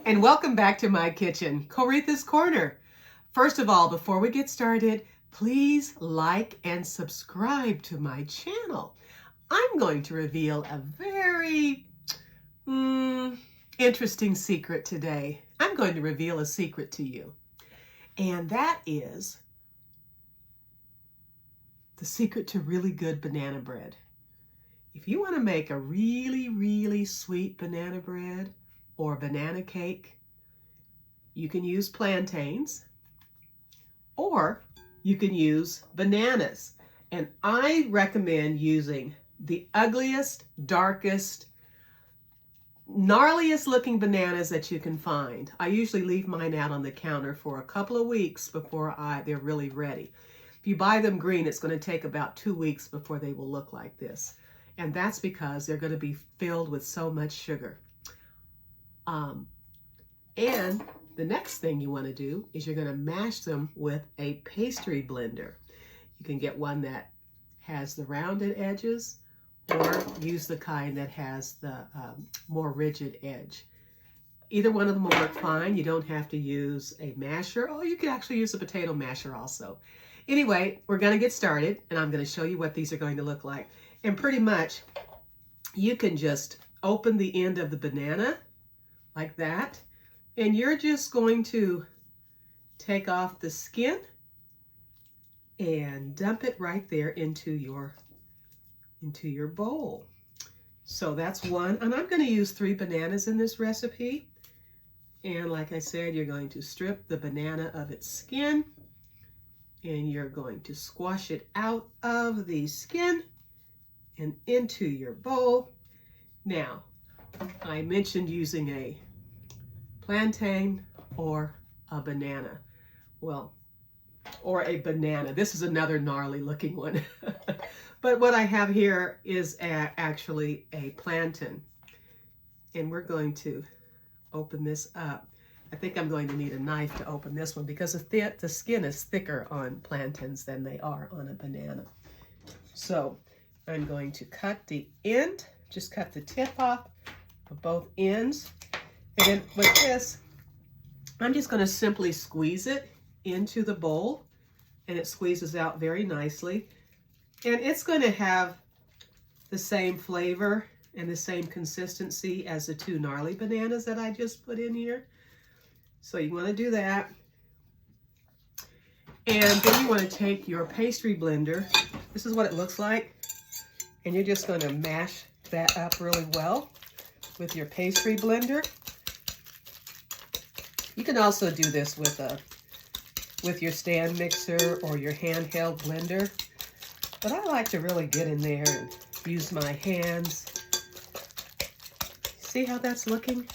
And welcome back to my kitchen, Coretha's Corner. First of all, before we get started, please like and subscribe to my channel. I'm going to reveal a very interesting secret today. I'm going to reveal a secret to you, and that is the secret to really good banana bread. If you want to make a really sweet banana bread or banana cake, you can use plantains or you can use bananas. And I recommend using the ugliest, darkest, gnarliest looking bananas that you can find. I usually leave mine out on the counter for a couple of weeks before they're really ready. If you buy them green, it's going to take about 2 weeks before they will look like this. And that's because they're going to be filled with so much sugar. And the next thing you want to do is you're going to mash them with a pastry blender. You can get one that has the rounded edges or use the kind that has the more rigid edge. Either one of them will work fine. You don't have to use a masher. Oh, you can actually use a potato masher also. Anyway, we're going to get started, and I'm going to show you what these are going to look like. And pretty much, you can just open the end of the banana like that, and you're just going to take off the skin and dump it right there into your bowl. So that's one, and I'm going to use 3 bananas in this recipe. And like I said, you're going to strip the banana of its skin, and you're going to squash it out of the skin and into your bowl. Now, I mentioned using a plantain or a banana. Well, or a banana. This is another gnarly looking one. But what I have here is actually a plantain. And we're going to open this up. I think I'm going to need a knife to open this one because the skin is thicker on plantains than they are on a banana. So I'm going to cut the end, just cut the tip off of both ends. And then with this, I'm just going to simply squeeze it into the bowl, and it squeezes out very nicely. And it's going to have the same flavor and the same consistency as the 2 gnarly bananas that I just put in here. So you want to do that. And then you want to take your pastry blender. This is what it looks like. And you're just going to mash that up really well with your pastry blender. You can also do this with your stand mixer or your handheld blender. But I like to really get in there and use my hands. See how that's looking?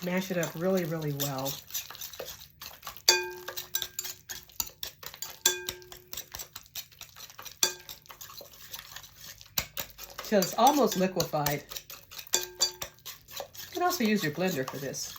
Mash it up really well. Till it's almost liquefied. You can also use your blender for this.